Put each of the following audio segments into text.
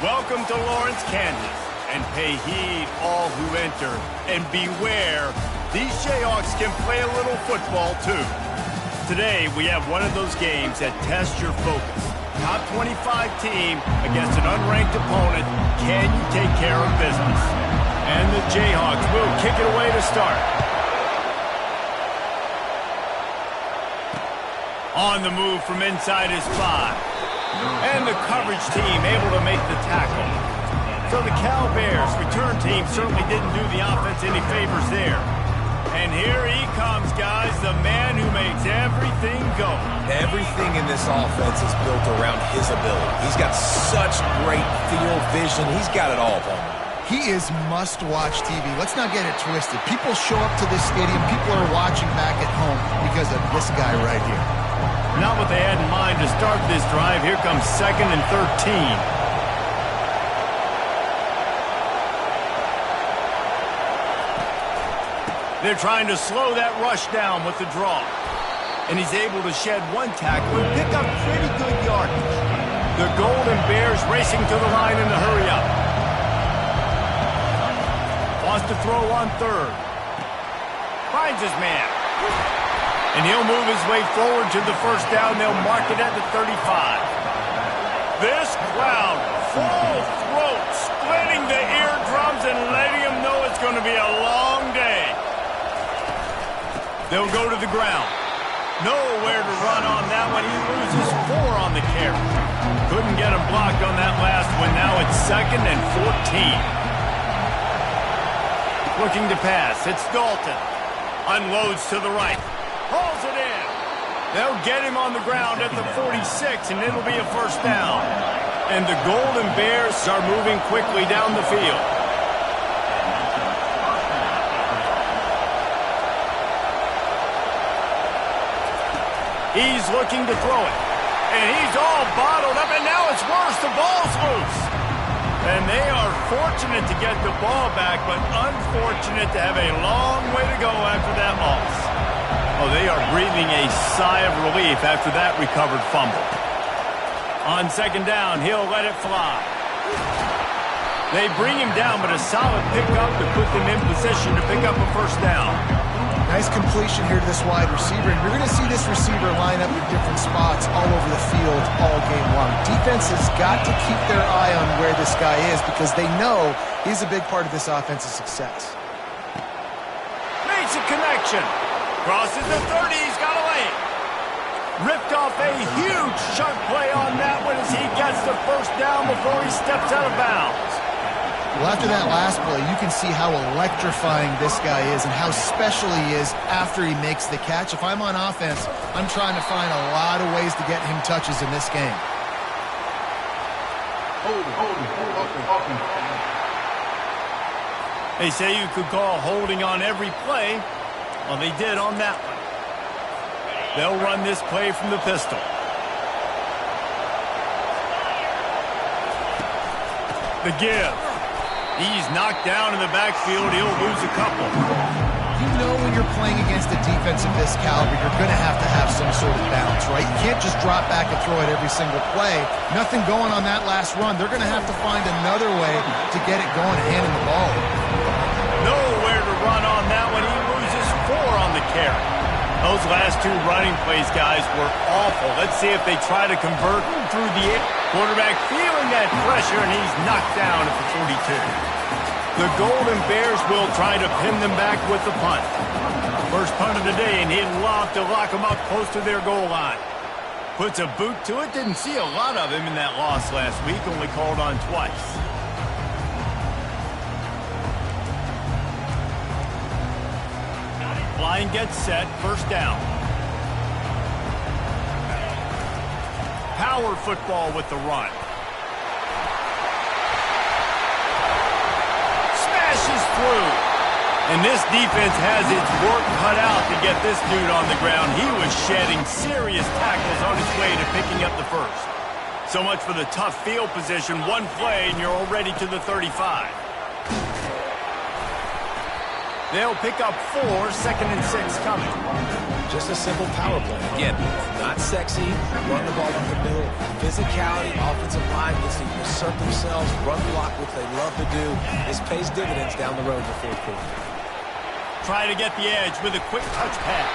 Welcome to Lawrence, Kansas, and pay heed all who enter, and beware, these Jayhawks can play a little football too. Today, we have one of those games that tests your focus. Top 25 team against an unranked opponent. Can you take care of business? And the Jayhawks will kick it away to start. On the move from inside his 5. And the coverage team able to make the tackle. So the Cal Bears return team certainly didn't do the offense any favors there. And here he comes, guys, the man who makes everything go. Everything in this offense is built around his ability. He's got such great field vision. He's got it all, Palmer. He is must-watch TV. Let's not get it twisted. People show up to this stadium. People are watching back at home because of this guy right here. Not what they had in mind to start this drive. Here comes 2nd and 13. They're trying to slow that rush down with the draw. And he's able to shed one tackle and pick up pretty good yardage. The Golden Bears racing to the line in the hurry up. Wants to throw on 3rd. Finds his man. And he'll move his way forward to the first down. They'll mark it at the 35. This crowd, full throat, splitting the eardrums and letting them know it's going to be a long day. They'll go to the ground. Nowhere to run on that one. He loses 4 on the carry. Couldn't get him blocked on that last one. Now it's 2nd and 14. Looking to pass. It's Dalton. Unloads to the right. Pulls it in. They'll get him on the ground at the 46, and it'll be a first down. And the Golden Bears are moving quickly down the field. He's looking to throw it. And he's all bottled up, and now it's worse. The ball's loose. And they are fortunate to get the ball back, but unfortunate to have a long way to go after that loss. Oh, they are breathing a sigh of relief after that recovered fumble. On 2nd down, he'll let it fly. They bring him down, but a solid pickup to put them in position to pick up a first down. Nice completion here to this wide receiver. And you're going to see this receiver line up in different spots all over the field all game long. Defense has got to keep their eye on where this guy is because they know he's a big part of this offense's success. Makes a connection. Crosses the 30, he's got a lane. Ripped off a huge chunk play on that one as he gets the first down before he steps out of bounds. Well, after that last play, you can see how electrifying this guy is and how special he is after he makes the catch. If I'm on offense, I'm trying to find a lot of ways to get him touches in this game. They say you could call holding on every play. Well, they did on that one. They'll run this play from the pistol. The give. He's knocked down in the backfield. He'll lose a couple. You know when you're playing against a defense of this caliber, you're going to have some sort of balance, right? You can't just drop back and throw it every single play. Nothing going on that last run. They're going to have to find another way to get it going and handing the ball. Nowhere to run on that one. He loses 4 on the carry. Those last 2 running plays, guys, were awful. Let's see if they try to convert through the air. Quarterback feeling that pressure, and he's knocked down at the 42. The Golden Bears will try to pin them back with the punt. First punt of the day, and he'd love to lock them up close to their goal line. Puts a boot to it. Didn't see a lot of him in that loss last week, only called on twice. Line gets set, first down. Power football with the run. Smashes through. And this defense has its work cut out to get this dude on the ground. He was shedding serious tackles on his way to picking up the first. So much for the tough field position. One play and you're already to the 35. They'll pick up 4, 2nd and 6 coming. Just a simple power play. Again, not sexy, run the ball up the middle. Physicality, offensive line gets to assert themselves, run block, which they love to do. This pays dividends down the road in the fourth quarter. Try to get the edge with a quick touch pass.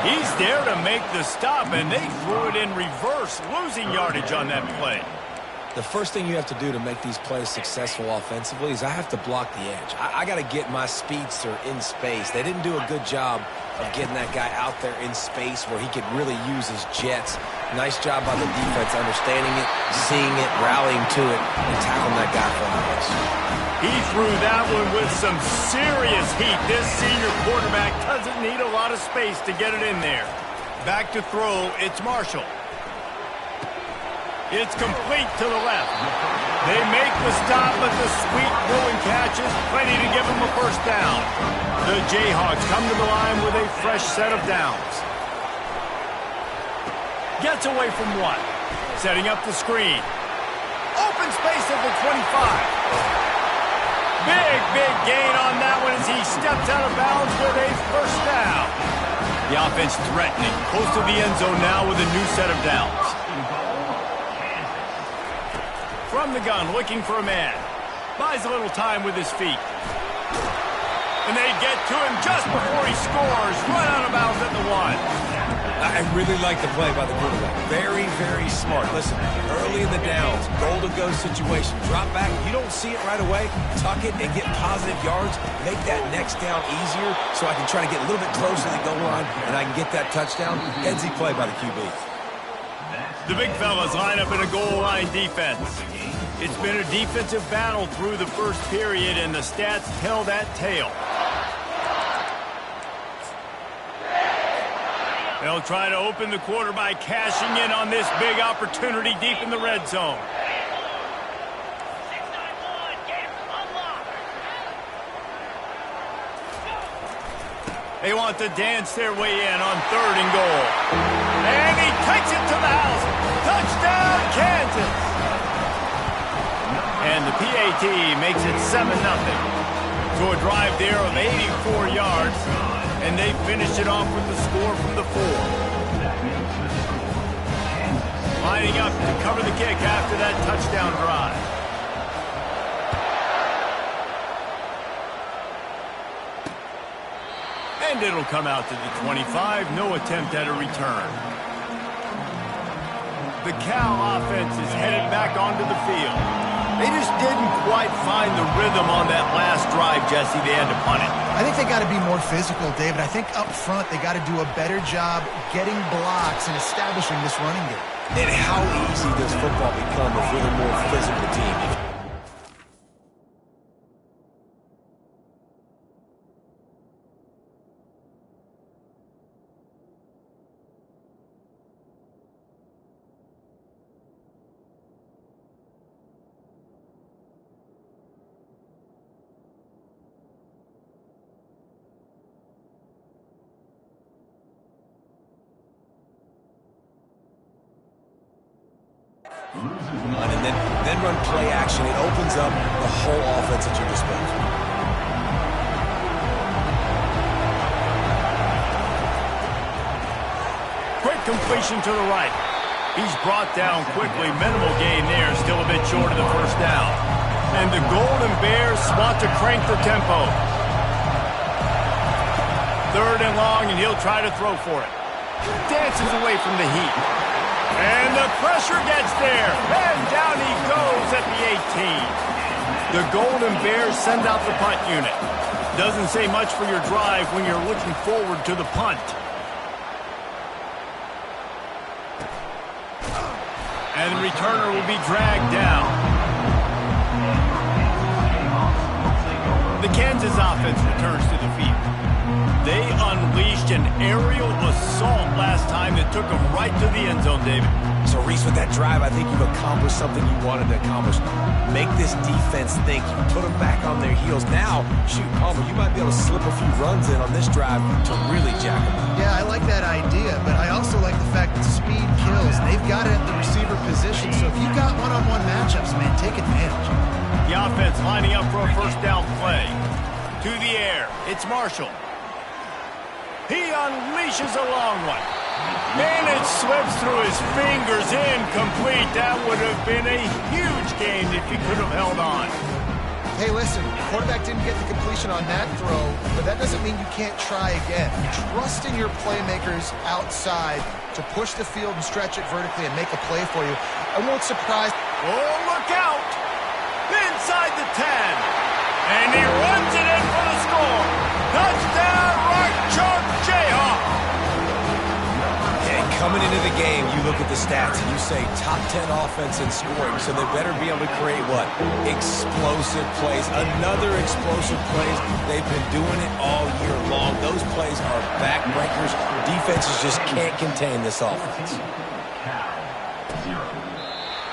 He's there to make the stop, and they threw it in reverse, losing yardage on that play. The first thing you have to do to make these plays successful offensively is I have to block the edge. I got to get my speedster in space. They didn't do a good job of getting that guy out there in space where he could really use his jets. Nice job by the defense understanding it, seeing it, rallying to it, and tackling that guy for a miss. He threw that one with some serious heat. This senior quarterback doesn't need a lot of space to get it in there. Back to throw, it's Marshall. It's complete to the left. They make the stop, but the sweet throwing catch is plenty to give them a first down. The Jayhawks come to the line with a fresh set of downs. Gets away from one. Setting up the screen. Open space at the 25. Big gain on that one as he steps out of bounds with a first down. The offense threatening. Close to the end zone now with a new set of downs. From the gun, looking for a man. Buys a little time with his feet. And they get to him just before he scores. Right out of bounds at the one. I really like the play by the quarterback. Very smart. Listen, early in the downs, goal-to-go situation. Drop back. You don't see it right away. Tuck it and get positive yards. Make that next down easier so I can try to get a little bit closer to the goal line and I can get that touchdown. Headsy play by the QB. The big fellas line up in a goal line defense. It's been a defensive battle through the first period, and the stats tell that tale. They'll try to open the quarter by cashing in on this big opportunity deep in the red zone. They want to dance their way in on 3rd and goal. And he takes it to the house. Touchdown, Kansas. And the PAT makes it 7-0. To a drive there of 84 yards. And they finish it off with the score from the 4. Lining up to cover the kick after that touchdown drive. And it'll come out to the 25. No attempt at a return. The Cal offense is headed back onto the field. They just didn't quite find the rhythm on that last drive, Jesse. They had to punt it. I think they got to be more physical, David. I think up front they got to do a better job getting blocks and establishing this running game. And how easy does football become if you're the more physical team? And then run play action. It opens up the whole offense at your disposal. Quick completion to the right. He's brought down quickly. Minimal gain there. Still a bit short of the first down. And the Golden Bears want to crank the tempo. 3rd and long, and he'll try to throw for it. Dances away from the heat. And the pressure gets there. And down he goes at the 18. The Golden Bears send out the punt unit. Doesn't say much for your drive when you're looking forward to the punt. And the returner will be dragged down. The Kansas offense returns to the field. They unleashed an aerial assault last time that took them right to the end zone, David. So, Reese, with that drive, I think you've accomplished something you wanted to accomplish. Make this defense think. You put them back on their heels. Now, shoot, Palmer, you might be able to slip a few runs in on this drive to really jack them up. Yeah, I like that idea, but I also like the fact that speed kills. They've got it at the receiver position, so if you've got one-on-one matchups, man, take advantage. The offense lining up for a first down play. To the air, it's Marshall. He unleashes a long one. And it slips through his fingers, incomplete. That would have been a huge gain if he could have held on. Hey, listen, the quarterback didn't get the completion on that throw, but that doesn't mean you can't try again. Trust in your playmakers outside to push the field and stretch it vertically and make a play for you. I won't surprise. Oh, look out! Inside the 10. And he runs it in for the score. Touchdown, Rock Chalk Jayhawk. And coming into the game, you look at the stats and you say top 10 offense in scoring, so they better be able to create what? Explosive plays. Another explosive plays. They've been doing it all year long. Those plays are backbreakers. Defenses just can't contain this offense.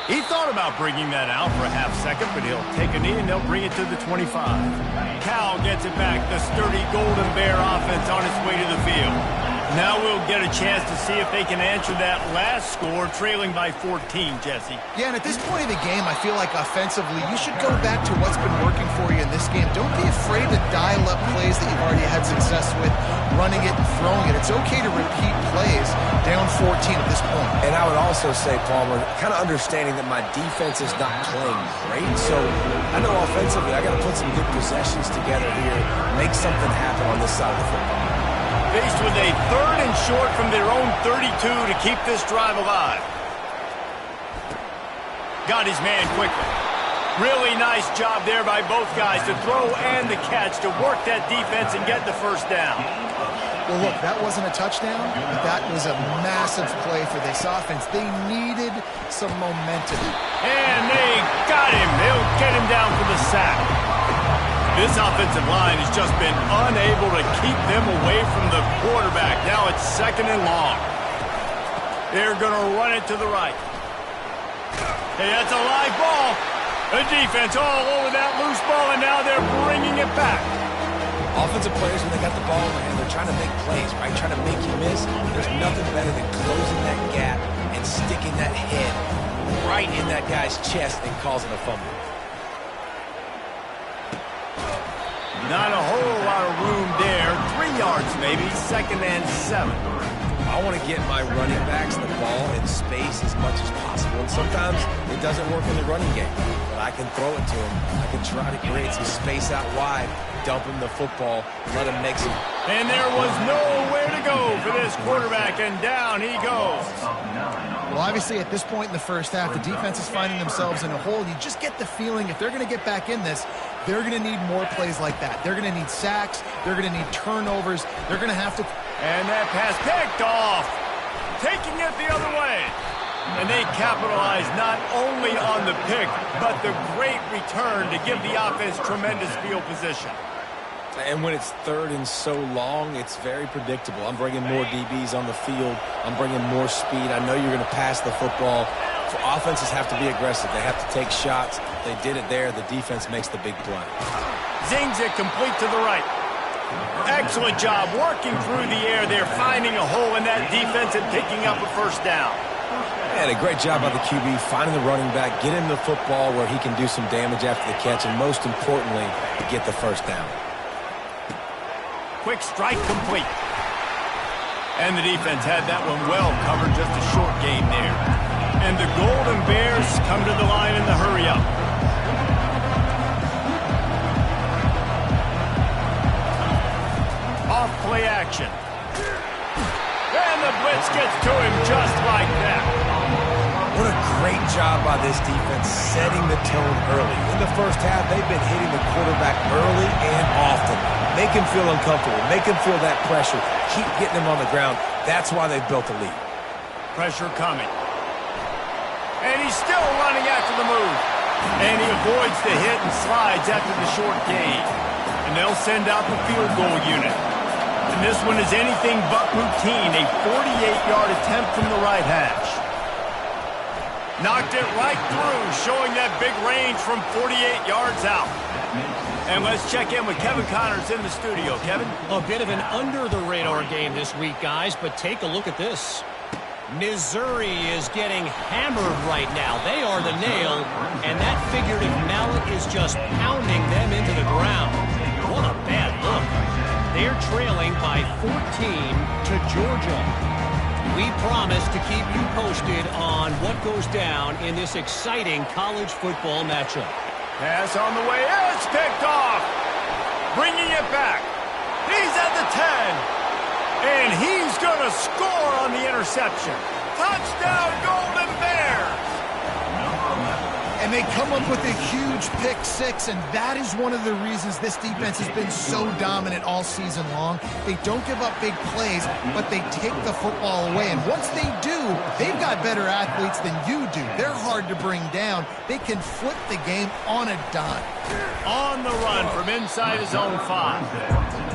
He thought about bringing that out for a half second, but he'll take a knee and they'll bring it to the 25. Cal gets it back. The sturdy Golden Bear offense on its way to the field. Now we'll get a chance to see if they can answer that last score, trailing by 14, Jesse. Yeah, and at this point in the game, I feel like offensively, you should go back to what's been working for you in this game. Don't be afraid to dial up plays that you've already had success with, running it and throwing it. It's okay to repeat plays down 14 at this point. And I would also say, Palmer, kind of understanding that my defense is not playing great, so I know offensively I got to put some good possessions together here, make something happen on this side of the football. Faced with a 3rd and short from their own 32 to keep this drive alive. Got his man quickly. Really nice job there by both guys to throw and the catch to work that defense and get the first down. Well, look, that wasn't a touchdown, but that was a massive play for this offense. They needed some momentum. And they got him. They'll get him down for the sack. This offensive line has just been unable to keep them away from the quarterback. Now it's 2nd and long. They're going to run it to the right. Hey, that's a live ball. The defense all over that loose ball, and now they're bringing it back. Offensive players, when they got the ball in their hand, they're trying to make plays, right? Trying to make you miss. There's nothing better than closing that gap and sticking that head right in that guy's chest and causing a fumble. Not a whole lot of room there. 3 yards maybe, 2nd and 7. I want to get my running backs the ball in space as much as possible. And sometimes it doesn't work in the running game, but I can throw it to him. I can try to create some space out wide, dump him the football, let him make some. And there was nowhere to go for this quarterback, and down he goes. Well, obviously, at this point in the first half, the defense is finding themselves in a hole. You just get the feeling if they're going to get back in this, they're going to need more plays like that. They're going to need sacks. They're going to need turnovers. They're going to have to. And that pass picked off, taking it the other way. And they capitalize not only on the pick, but the great return to give the offense tremendous field position. And when it's 3rd and so long, it's very predictable. I'm bringing more DBs on the field. I'm bringing more speed. I know you're going to pass the football. Offenses have to be aggressive. They have to take shots. They did it there. The defense makes the big play. Zings it complete to the right. Excellent job working through the air there, finding a hole in that defense and picking up a first down. And a great job by the QB, finding the running back, get him the football where he can do some damage after the catch, and most importantly, get the first down. Quick strike complete. And the defense had that one well covered, just a short gain there. And the Golden Bears come to the line in the hurry-up. Off play action. And the blitz gets to him just like that. What a great job by this defense setting the tone early. In the first half, they've been hitting the quarterback early and often. Make him feel uncomfortable. Make him feel that pressure. Keep getting him on the ground. That's why they've built a lead. Pressure coming. And he's still running after the move. And he avoids the hit and slides after the short gain. And they'll send out the field goal unit. And this one is anything but routine. A 48-yard attempt from the right hash. Knocked it right through, showing that big range from 48 yards out. And let's check in with Kevin Connors in the studio. Kevin? A bit of an under-the-radar game this week, guys, but take a look at this. Missouri is getting hammered right now. They are the nail, and that figurative mallet is just pounding them into the ground. What a bad look. They're trailing by 14 to Georgia. We promise to keep you posted on what goes down in this exciting college football matchup. Pass on the way. It's picked off. Bringing it back. He's at the 10. And he's going to score on the interception. Touchdown, Golden Bears. And they come up with a huge pick six, and that is one of the reasons this defense has been so dominant all season long. They don't give up big plays, but they take the football away. And once they do, they've got better athletes than you do. They're hard to bring down. They can flip the game on a dime. On the run from inside his own 5.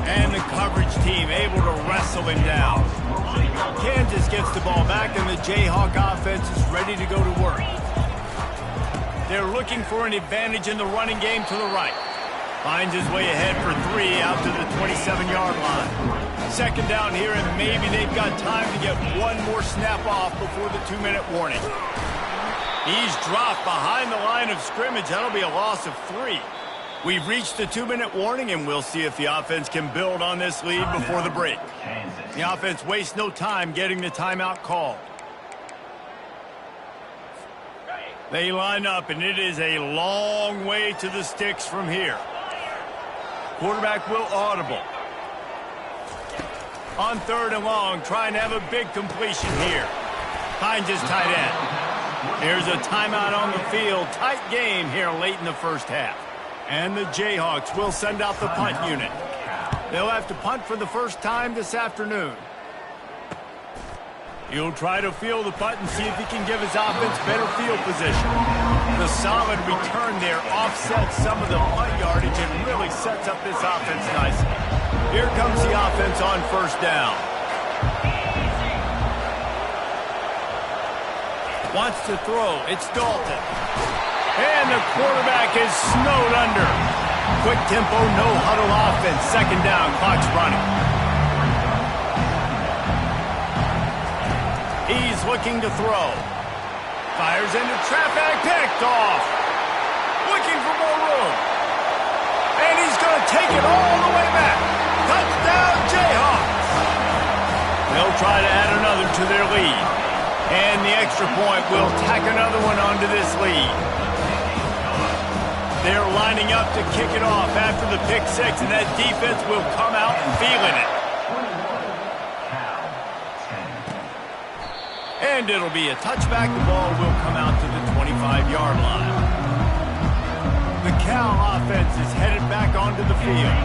And the coverage team able to wrestle him down. Kansas gets the ball back, and the Jayhawk offense is ready to go to work. They're looking for an advantage in the running game to the right. Finds his way ahead for 3 out to the 27-yard line. Second down here, and maybe they've got time to get one more snap off before the 2-minute warning. He's dropped behind the line of scrimmage. That'll be a loss of 3. We've reached the 2-minute warning, and we'll see if the offense can build on this lead before the break. The offense wastes no time getting the timeout called. They line up, and it is a long way to the sticks from here. Quarterback will audible. On 3rd and long, trying to have a big completion here. Finds his tight end. Here's a timeout on the field. Tight game here late in the first half. And the Jayhawks will send out the punt unit. They'll have to punt for the first time this afternoon. He'll try to field the punt and see if he can give his offense better field position. The solid return there offsets some of the punt yardage and really sets up this offense nicely. Here comes the offense on 1st down. Wants to throw. It's Dalton. And the quarterback is snowed under. Quick tempo, no huddle offense. 2nd down, clock's running. He's looking to throw. Fires into traffic, picked off. Looking for more room. And he's going to take it all the way back. Touchdown, Jayhawks. They'll try to add another to their lead. And the extra point will tack another one onto this lead. They're lining up to kick it off after the pick 6, and that defense will come out feeling it. And it'll be a touchback. The ball will come out to the 25-yard line. The Cal offense is headed back onto the field.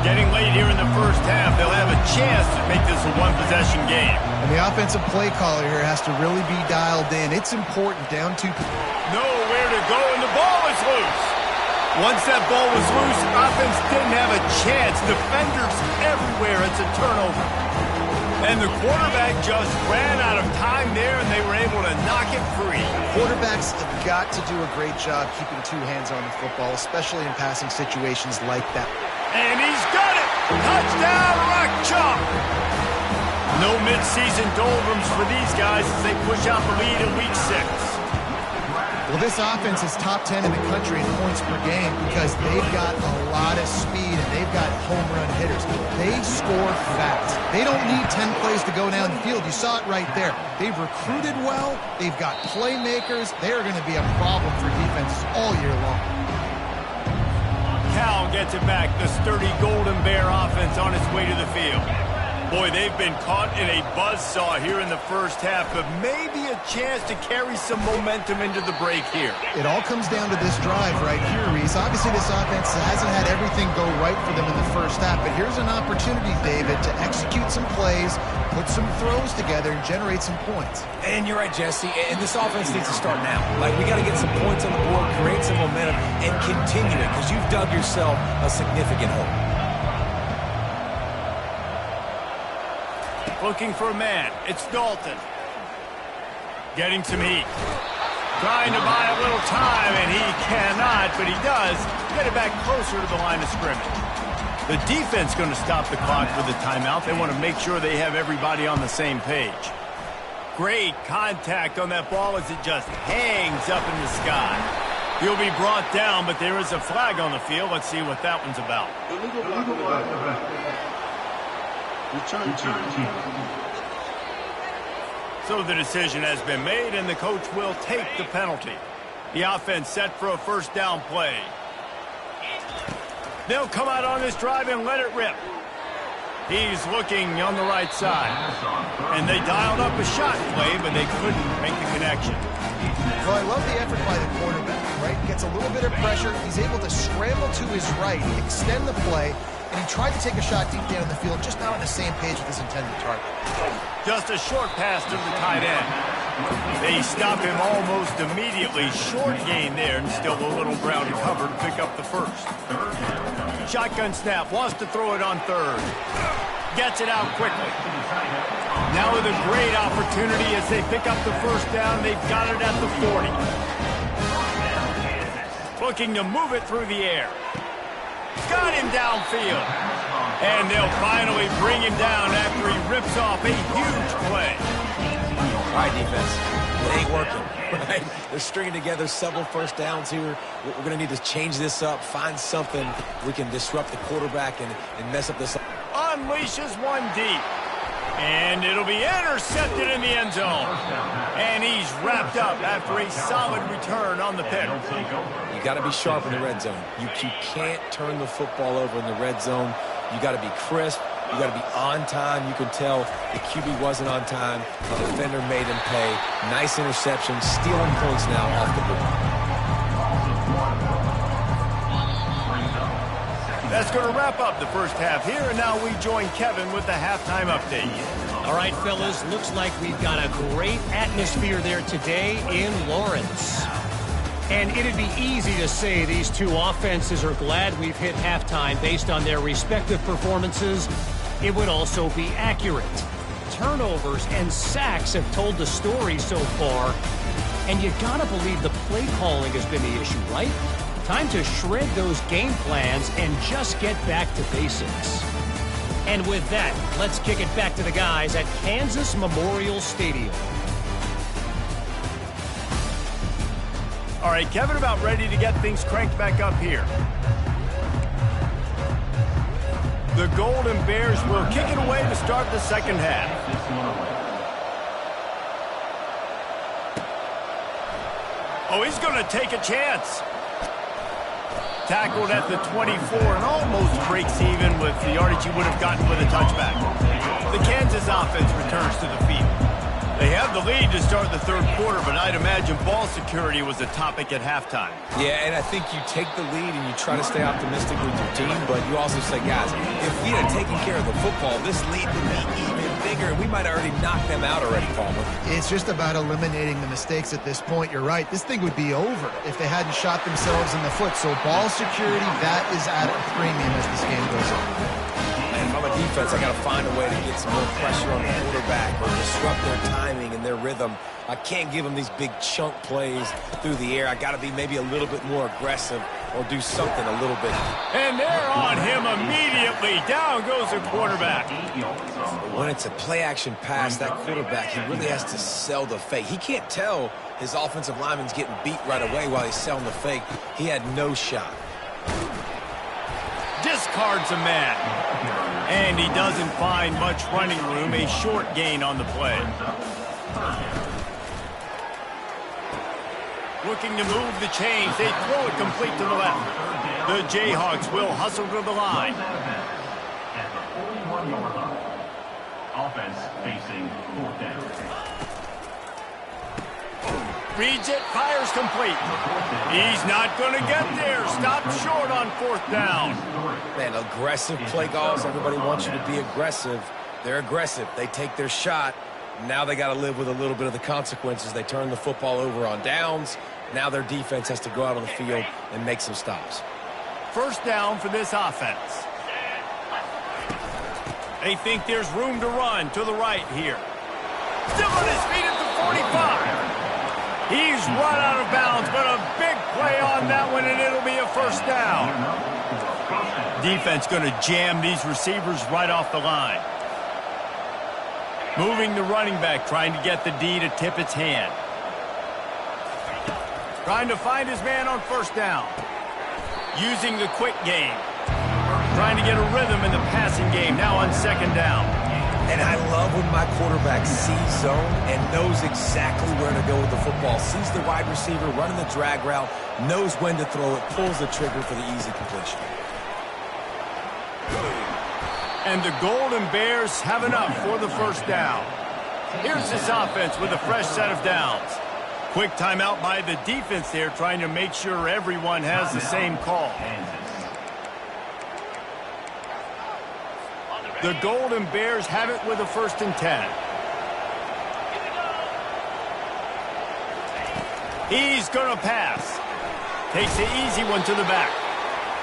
Getting late here in the first half, they'll have a chance to make this a one-possession game. And the offensive play caller here has to really be dialed in. It's important down to... Nowhere to go, and the ball is loose. Once that ball was loose, offense didn't have a chance. Defenders everywhere. It's a turnover. And the quarterback just ran out of time there, and they were able to knock it free. Quarterbacks have got to do a great job keeping 2 hands on the football, especially in passing situations like that. And he's got it! Touchdown, Rock Chalk! No midseason doldrums for these guys as they push out the lead in Week 6. Well, this offense is top 10 in the country in points per game because they've got a lot of speed and they've got home run hitters. They score fast. They don't need 10 plays to go down the field. You saw it right there. They've recruited well. They've got playmakers. They are going to be a problem for defenses all year long. Cal gets it back. The sturdy Golden Bear offense on its way to the field. Boy, they've been caught in a buzzsaw here in the first half, but maybe a chance to carry some momentum into the break here. It all comes down to this drive right here, Reese. Obviously, this offense hasn't had everything go right for them in the first half, but here's an opportunity, David, to execute some plays, put some throws together, and generate some points. And you're right, Jesse, and this offense needs to start now. Like, we got to get some points on the board, create some momentum, and continue it, because you've dug yourself a significant hole. Looking for a man. It's Dalton. Getting some heat. Trying to buy a little time, and he cannot, but he does get it back closer to the line of scrimmage. The defense going to stop the clock with a timeout. They want to make sure they have everybody on the same page. Great contact on that ball as it just hangs up in the sky. He'll be brought down, but there is a flag on the field. Let's see what that one's about. Return team. So the decision has been made, and the coach will take the penalty. The offense set for a first down play. They'll come out on this drive and let it rip. He's looking on the right side. And they dialed up a shot play, but they couldn't make the connection. Well, I love the effort by the quarterback, right? Gets a little bit of pressure. He's able to scramble to his right, extend the play, and he tried to take a shot deep down the field, just not on the same page with his intended target. Just a short pass to the tight end. They stop him almost immediately. Short gain there, and still a little ground to cover to pick up the first. Shotgun snap, wants to throw it on third. Gets it out quickly. Now with a great opportunity as they pick up the first down. They've got it at the 40. Looking to move it through the air. Got him downfield. And they'll finally bring him down after he rips off a huge play. All right, defense. It ain't working, right? They're stringing together several first downs here. We're going to need to change this up, find something we can disrupt the quarterback and mess up this. Unleashes one deep. And it'll be intercepted in the end zone. And he's wrapped up after a solid return on the pick. You got to be sharp in the red zone. You can't turn the football over in the red zone. You got to be crisp. You got to be on time. You can tell the QB wasn't on time. The defender made him pay. Nice interception, stealing points now off the board. That's going to wrap up the first half here, and now we join Kevin with the halftime update. All right, fellas, looks like we've got a great atmosphere there today in Lawrence. And it'd be easy to say these two offenses are glad we've hit halftime based on their respective performances. It would also be accurate. Turnovers and sacks have told the story so far. And you gotta believe the play calling has been the issue, right? Time to shred those game plans and just get back to basics. And with that, let's kick it back to the guys at Kansas Memorial Stadium. All right, Kevin, about ready to get things cranked back up here. The Golden Bears will kick it away to start the second half. Oh, he's going to take a chance. Tackled at the 24 and almost breaks even with the yardage he would have gotten with a touchback. The Kansas offense returns to the field. They have the lead to start the third quarter, but I'd imagine ball security was a topic at halftime. Yeah, and I think you take the lead and you try to stay optimistic with your team, but you also say, guys, if we had taken care of the football, this lead would be even bigger, and we might have already knocked them out already, Palmer. It's just about eliminating the mistakes at this point. You're right. This thing would be over if they hadn't shot themselves in the foot. So ball security, that is at a premium as this game goes on. If I'm a defense, I got to find a way to get some more pressure on the quarterback or disrupt their timing and their rhythm. I can't give them these big chunk plays through the air. I got to be maybe a little bit more aggressive or do something a little bit. And they're on him immediately. Down goes the quarterback. When it's a play-action pass, that quarterback, he really has to sell the fake. He can't tell his offensive lineman's getting beat right away while he's selling the fake. He had no shot. Discards a man. And he doesn't find much running room. A short gain on the play. Looking to move the chains. They throw it complete to the left. The Jayhawks will hustle to the line. Offense facing fourth down. Reads it, fires complete. He's not going to get there. Stopped short on fourth down. Man, aggressive play calls. Everybody wants you to be aggressive. They're aggressive. They take their shot. Now they got to live with a little bit of the consequences. They turn the football over on downs. Now their defense has to go out on the field and make some stops. First down for this offense. They think there's room to run to the right here. Still on his feet at the 45. He's run out of bounds, but a big play on that one, and it'll be a first down. Defense going to jam these receivers right off the line. Moving the running back, trying to get the D to tip its hand. Trying to find his man on first down. Using the quick game. Trying to get a rhythm in the passing game, now on second down. And I love when my quarterback sees zone and knows exactly where to go with the football. Sees the wide receiver running the drag route, knows when to throw it, pulls the trigger for the easy completion. And the Golden Bears have enough for the first down. Here's this offense with a fresh set of downs. Quick timeout by the defense there, trying to make sure everyone has the same call. The Golden Bears have it with a 1st and 10. He's going to pass. Takes the easy one to the back.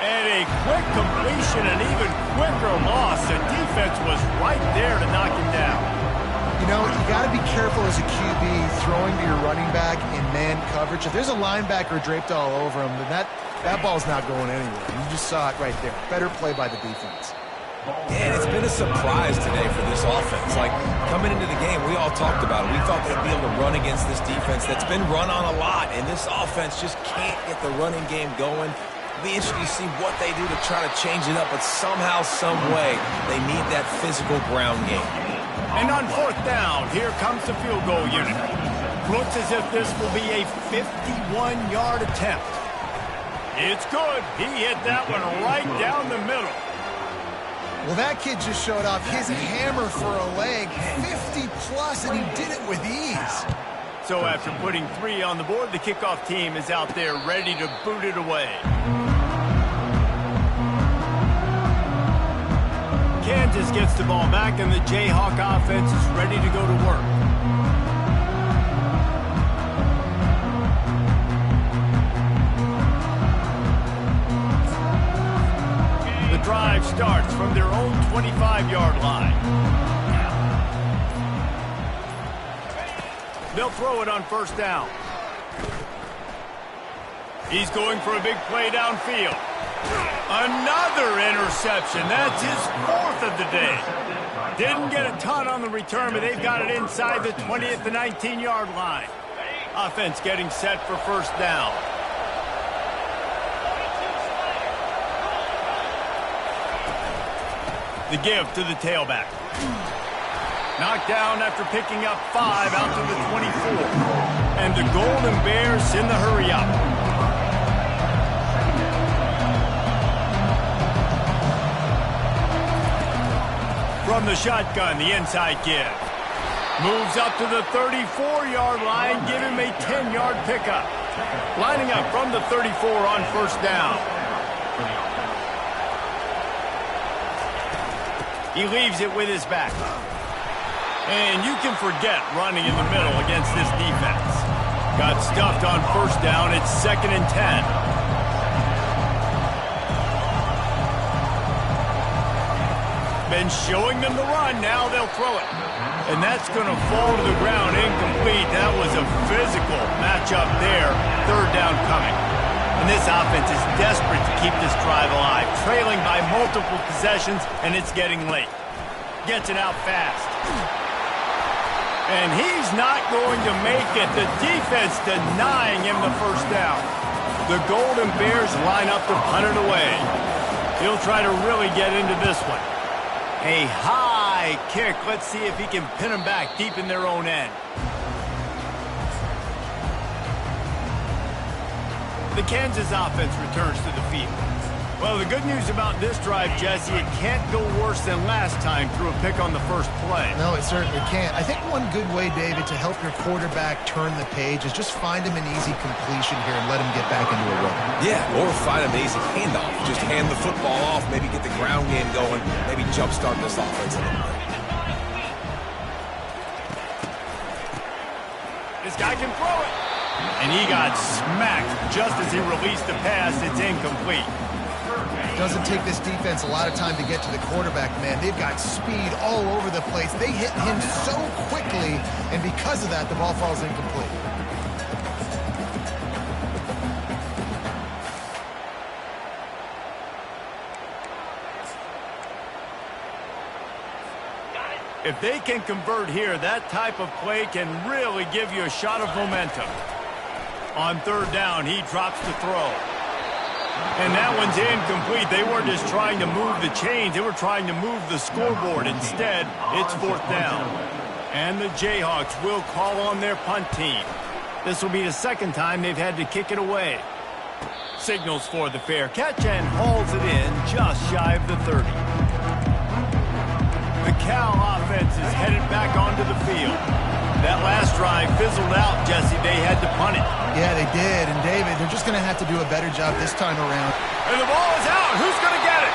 And a quick completion, an even quicker loss. The defense was right there to knock him down. You know, you got to be careful as a QB throwing to your running back in man coverage. If there's a linebacker draped all over him, then that ball's not going anywhere. You just saw it right there. Better play by the defense. And it's been a surprise today for this offense. Like, coming into the game, we all talked about it. We thought they'd be able to run against this defense that's been run on a lot, and this offense just can't get the running game going. It'll be interesting to see what they do to try to change it up, but somehow, some way, they need that physical ground game. And on 4th down, here comes the field goal unit. Looks as if this will be a 51-yard attempt. It's good. He hit that one right down the middle. Well, that kid just showed off his hammer for a leg, 50-plus, and he did it with ease. So after putting 3 on the board, the kickoff team is out there ready to boot it away. Kansas gets the ball back, and the Jayhawk offense is ready to go to work. The drive starts from their own 25-yard line. They'll throw it on 1st down. He's going for a big play downfield. Another interception. That's his 4th of the day. Didn't get a ton on the return, but they've got it inside the 20 at the 19-yard line. Offense getting set for 1st down. The give to the tailback. Knocked down after picking up 5 out to the 24. And the Golden Bears in the hurry up. From the shotgun, the inside give. Moves up to the 34-yard line, give him a 10-yard pickup. Lining up from the 34 on 1st down. He leaves it with his back. And you can forget running in the middle against this defense. Got stuffed on 1st down. It's 2nd and 10. Been showing them the run. Now they'll throw it. And that's going to fall to the ground incomplete. That was a physical matchup there. 3rd down coming. And this offense is desperate to keep this drive alive. Trailing by multiple possessions, and it's getting late. Gets it out fast. And he's not going to make it. The defense denying him the 1st down. The Golden Bears line up to punt it away. He'll try to really get into this one. A high kick. Let's see if he can pin them back deep in their own end. The Kansas offense returns to the field. Well, the good news about this drive, Jesse, it can't go worse than last time through a pick on the 1st play. No, it certainly can't. I think one good way, David, to help your quarterback turn the page is just find him an easy completion here and let him get back into a run. Yeah, or find an easy handoff. Just hand the football off, maybe get the ground game going, maybe jumpstart this offense a little bit. This guy can throw it. And he got smacked just as he released the pass. It's incomplete. Doesn't take this defense a lot of time to get to the quarterback, man. They've got speed all over the place. They hit him so quickly, and because of that, the ball falls incomplete. If they can convert here, that type of play can really give you a shot of momentum. On 3rd down, he drops the throw. And that one's incomplete. They weren't just trying to move the chains. They were trying to move the scoreboard. Instead, it's 4th down. And the Jayhawks will call on their punt team. This will be the 2nd time they've had to kick it away. Signals for the fair catch and hauls it in just shy of the 30. The Cal offense is headed back onto the field. That last drive fizzled out, Jesse. They had to punt it. Yeah, they did. And, David, they're just going to have to do a better job this time around. And the ball is out. Who's going to get it?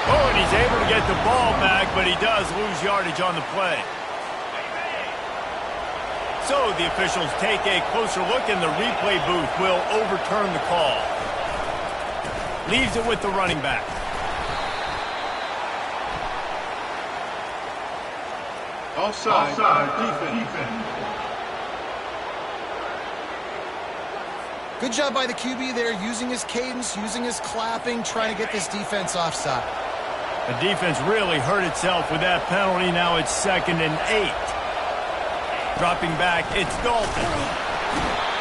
Oh, and he's able to get the ball back, but he does lose yardage on the play. So the officials take a closer look, and the replay booth will overturn the call. Leaves it with the running back. Offside. Defense. Good job by the QB there, using his cadence, using his clapping, trying to get this defense offside. The defense really hurt itself with that penalty. Now it's 2nd and 8. Dropping back, it's Dalton.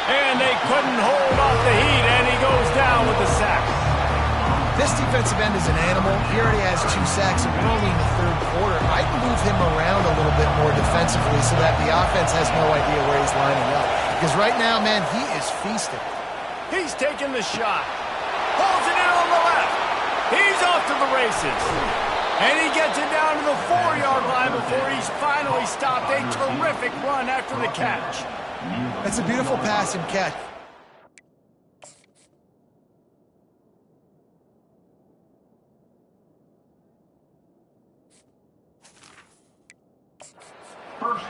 And they couldn't hold off the heat, and he goes down with the sack. This defensive end is an animal. He already has 2 sacks, and we're only in the 3rd quarter. I'd move him around a little bit more defensively so that the offense has no idea where he's lining up. Because right now, man, he is feasting. He's taking the shot. Pulls it in on the left. He's off to the races. And he gets it down to the 4-yard line before he's finally stopped. A terrific run after the catch. That's a beautiful pass and catch.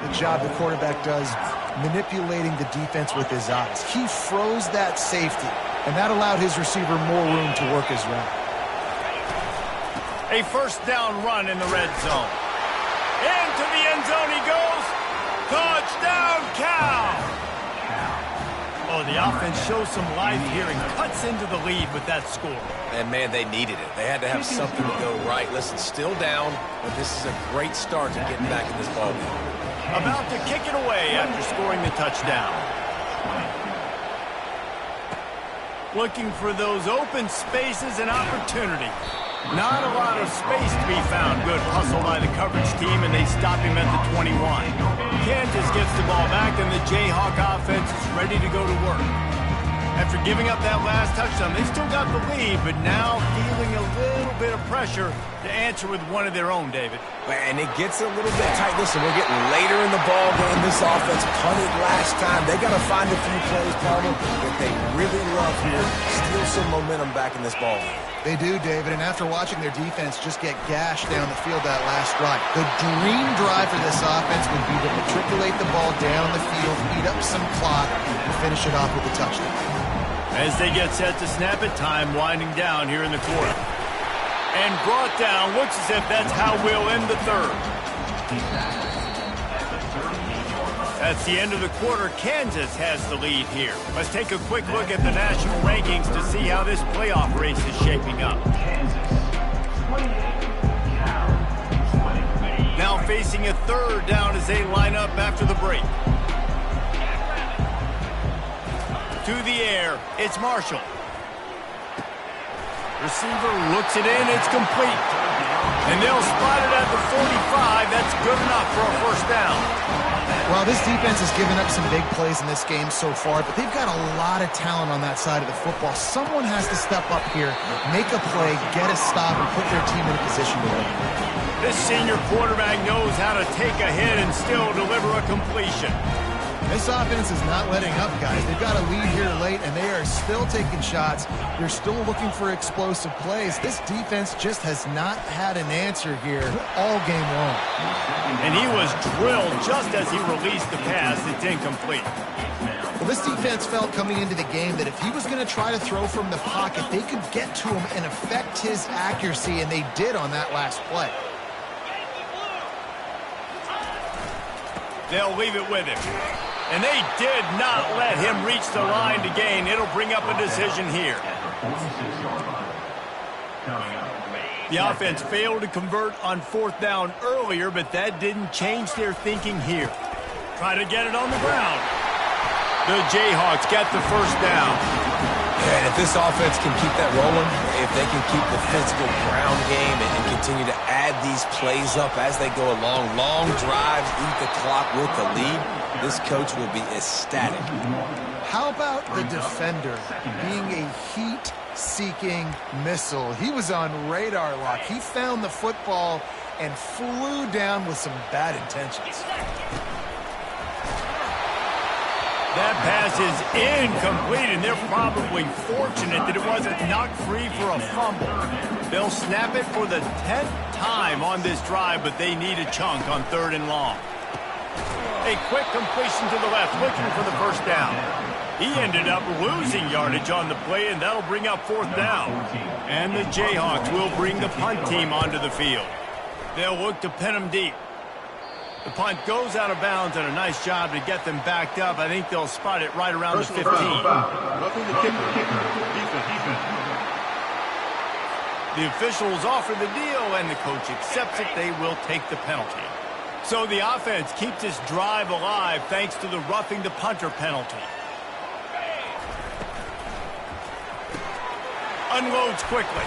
The job the quarterback does manipulating the defense with his eyes. He froze that safety, and that allowed his receiver more room to work his route. A 1st down run in the red zone. Into the end zone he goes. Touchdown, Cal! Oh, the offense shows some life here and cuts into the lead with that score. And, man, they needed it. They had to have something to go right. Listen, still down, but this is a great start to getting back in this ballgame. About to kick it away after scoring the touchdown. Looking for those open spaces and opportunity. Not a lot of space to be found. Good hustle by the coverage team, and they stop him at the 21. Kansas gets the ball back, and the Jayhawk offense is ready to go to work. After giving up that last touchdown, they still got the lead, but now feeling a little bit of pressure to answer with one of their own, David. And it gets a little bit tight. Listen, we're getting later in the ball game. This offense punted last time. They got to find a few plays, Palmer, that they really love here. Steal some momentum back in this ball game. They do, David, and after watching their defense just get gashed down the field that last drive, the dream drive for this offense would be to matriculate the ball down the field, eat up some clock, and finish it off with a touchdown. As they get set to snap it, time winding down here in the quarter. And brought down, looks as if that's how we'll end the 3rd. That's the end of the quarter. Kansas has the lead here. Let's take a quick look at the national rankings to see how this playoff race is shaping up. Now facing a 3rd down as they line up after the break. To the air, it's Marshall. Receiver looks it in, it's complete. And they'll spot it at the 45. That's good enough for a 1st down. Well, this defense has given up some big plays in this game so far, but they've got a lot of talent on that side of the football. Someone has to step up here, make a play, get a stop, and put their team in a position to win. This senior quarterback knows how to take a hit and still deliver a completion. This offense is not letting up, guys. They've got a lead here late, and they are still taking shots. They're still looking for explosive plays. This defense just has not had an answer here all game long. And he was drilled just as he released the pass. It's incomplete. Well, this defense felt coming into the game that if he was going to try to throw from the pocket, they could get to him and affect his accuracy, and they did on that last play. They'll leave it with him. And they did not let him reach the line to gain. It'll bring up a decision here. The offense failed to convert on 4th down earlier, but that didn't change their thinking here. Try to get it on the ground. The Jayhawks get the 1st down. Yeah, and if this offense can keep that rolling, if they can keep the physical ground game and continue to add these plays up as they go along, long drives, eat the clock with the lead, this coach will be ecstatic. How about the defender being a heat-seeking missile? He was on radar lock. He found the football and flew down with some bad intentions. That pass is incomplete, and they're probably fortunate that it wasn't knocked free for a fumble. They'll snap it for the 10th time on this drive, but they need a chunk on 3rd and long. A quick completion to the left, looking for the first down. He ended up losing yardage on the play, and that'll bring up 4th down. And the Jayhawks will bring the punt team onto the field. They'll look to pin them deep. The punt goes out of bounds, and a nice job to get them backed up. I think they'll spot it right around the 15. Roughing the kicker. Defense. The officials offer the deal, and the coach accepts it. They will take the penalty. So the offense keeps this drive alive thanks to the roughing the punter penalty. Unloads quickly.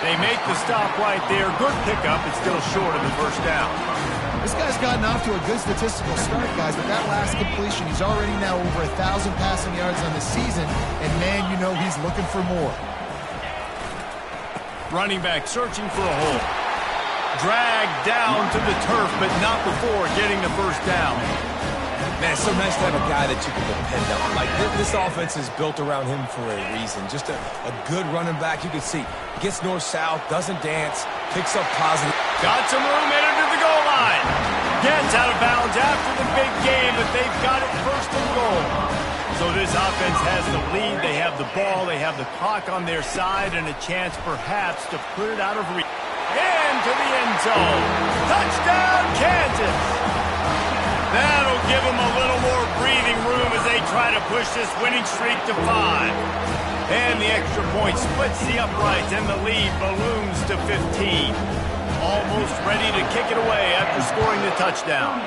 They make the stop right there. Good pickup, but still short of the first down. This guy's gotten off to a good statistical start, guys, but that last completion, he's already now over 1,000 passing yards on the season, and man, you know he's looking for more. Running back searching for a hole. Dragged down to the turf, but not before getting the first down. Man, it's so nice to have a guy that you can depend on. Like, this offense is built around him for a reason. Just a good running back. You can see, gets north-south, doesn't dance, picks up positive. Got some room headed to the goal line. Gets out of bounds after the big game, but they've got it 1st and goal. So this offense has the lead. They have the ball. They have the clock on their side and a chance perhaps to put it out of reach. Into the end zone. Touchdown, Kansas. That'll give them a little more breathing room as they try to push this winning streak to 5. And the extra point splits the uprights, and the lead balloons to 15. Almost ready to kick it away after scoring the touchdown.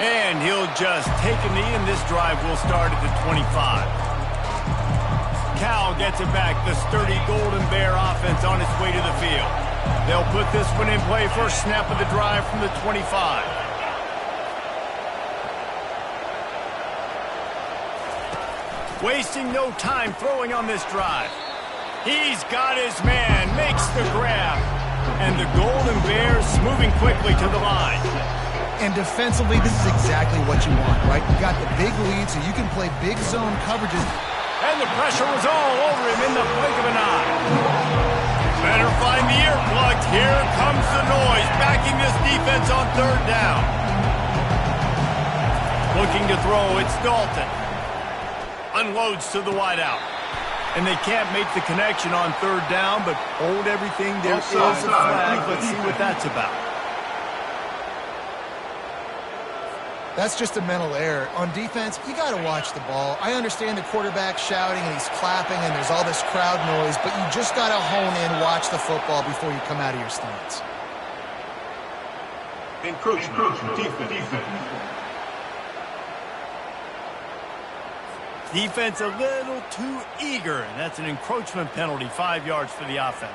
And he'll just take a knee, and this drive will start at the 25. Cal gets it back. The sturdy Golden Bear offense on its way to the field. They'll put this one in play. First snap of the drive from the 25. Wasting no time throwing on this drive. He's got his man, makes the grab. And the Golden Bears moving quickly to the line. And defensively, this is exactly what you want, right? You got the big lead, so you can play big zone coverages. And the pressure was all over him in the blink of an eye. Better find the earplugs. Here comes the noise, backing this defense on 3rd down. Looking to throw, it's Dalton. Unloads to the wideout. And they can't make the connection on 3rd down, but hold everything. There is a flag. Let's see what that's about. That's just a mental error. On defense, you got to watch the ball. I understand the quarterback shouting and he's clapping and there's all this crowd noise, but you just got to hone in, watch the football before you come out of your stance. Encroachment. Defense. Defense a little too eager, and that's an encroachment penalty, 5 yards for the offense.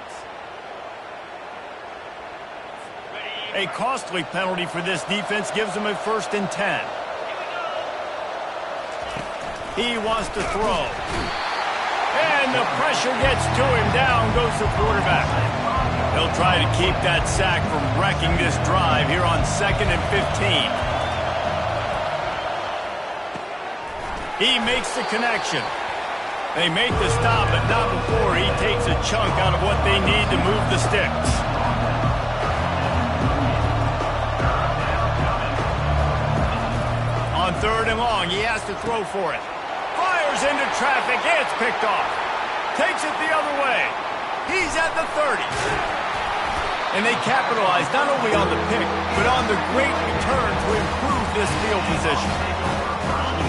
A costly penalty for this defense gives them a 1st and 10. He wants to throw. And the pressure gets to him. Down goes the quarterback. He'll try to keep that sack from wrecking this drive here on 2nd and 15. He makes the connection. They make the stop, but not before he takes a chunk out of what they need to move the sticks. On 3rd and long, he has to throw for it. Fires into traffic. It's picked off. Takes it the other way. He's at the 30. And they capitalize not only on the pick, but on the great return to improve this field position.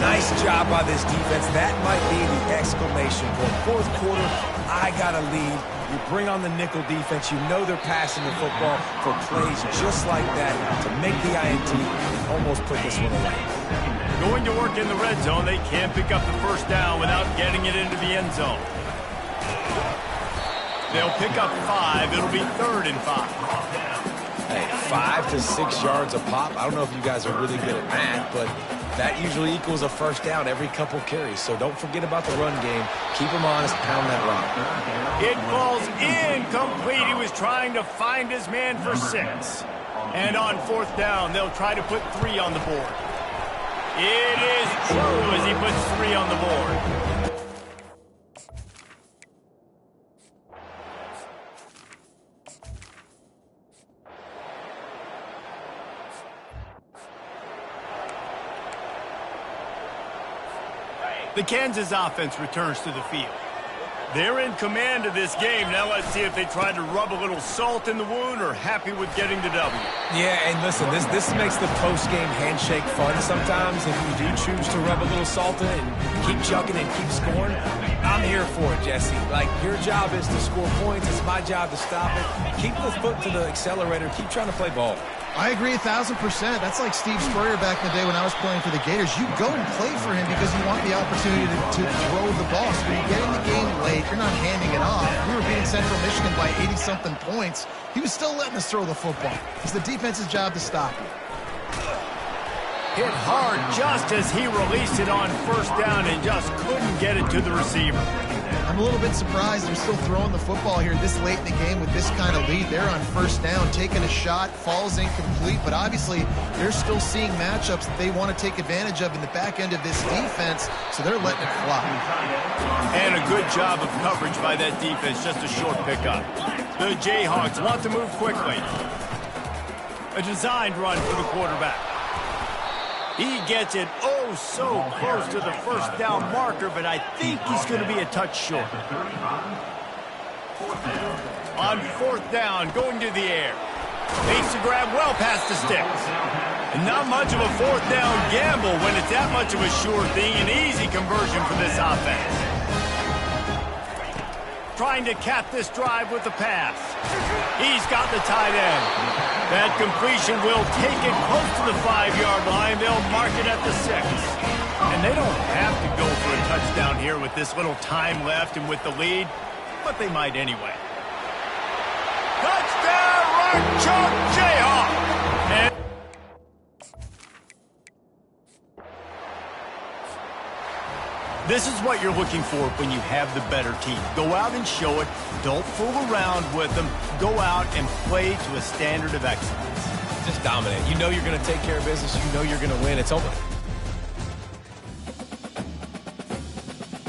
Nice job by this defense. That might be the exclamation point. 4th quarter, I got a lead. You bring on the nickel defense. You know they're passing the football for plays just like that to make the INT and almost put this one away. Going to work in the red zone. They can't pick up the first down without getting it into the end zone. They'll pick up 5. It'll be 3rd and 5. Hey, 5 to 6 yards a pop. I don't know if you guys are really good at math, but that usually equals a first down every couple carries. So don't forget about the run game. Keep them honest, pound that rock. It falls incomplete. He was trying to find his man for 6. And on 4th down, they'll try to put 3 on the board. It is true as he puts 3 on the board. The Kansas offense returns to the field. They're in command of this game. Now let's see if they try to rub a little salt in the wound or happy with getting the W. Yeah, and listen, this makes the post-game handshake fun sometimes. If you do choose to rub a little salt in and keep chucking and keep scoring, I'm here for it, Jesse. Like, your job is to score points. It's my job to stop it. Keep the foot to the accelerator. Keep trying to play ball. I agree 1,000%. That's like Steve Spurrier back in the day when I was playing for the Gators. You go and play for him because you want the opportunity to throw the ball. So when you get in the game late, you're not handing it off. We were beating Central Michigan by 80-something points. He was still letting us throw the football. It's the defense's job to stop you. Hit hard just as he released it on 1st down and just couldn't get it to the receiver. I'm a little bit surprised they're still throwing the football here this late in the game with this kind of lead. They're on 1st down, taking a shot, falls incomplete, but obviously they're still seeing matchups that they want to take advantage of in the back end of this defense, so they're letting it fly. And a good job of coverage by that defense, just a short pickup. The Jayhawks want to move quickly. A designed run for the quarterback. He gets it oh so close to the 1st down marker, but I think he's going to be a touch short. On 4th down, going to the air. Makes the grab well past the sticks. And not much of a 4th down gamble when it's that much of a sure thing. An easy conversion for this offense. Trying to cap this drive with the pass. He's got the tight end. That completion will take it close to the 5-yard line. They'll mark it at the 6. And they don't have to go for a touchdown here with this little time left and with the lead, but they might anyway. Touchdown, Rock Chalk Jayhawk! And this is what you're looking for when you have the better team. Go out and show it. Don't fool around with them. Go out and play to a standard of excellence. Just dominate. You know you're going to take care of business. You know you're going to win. It's almost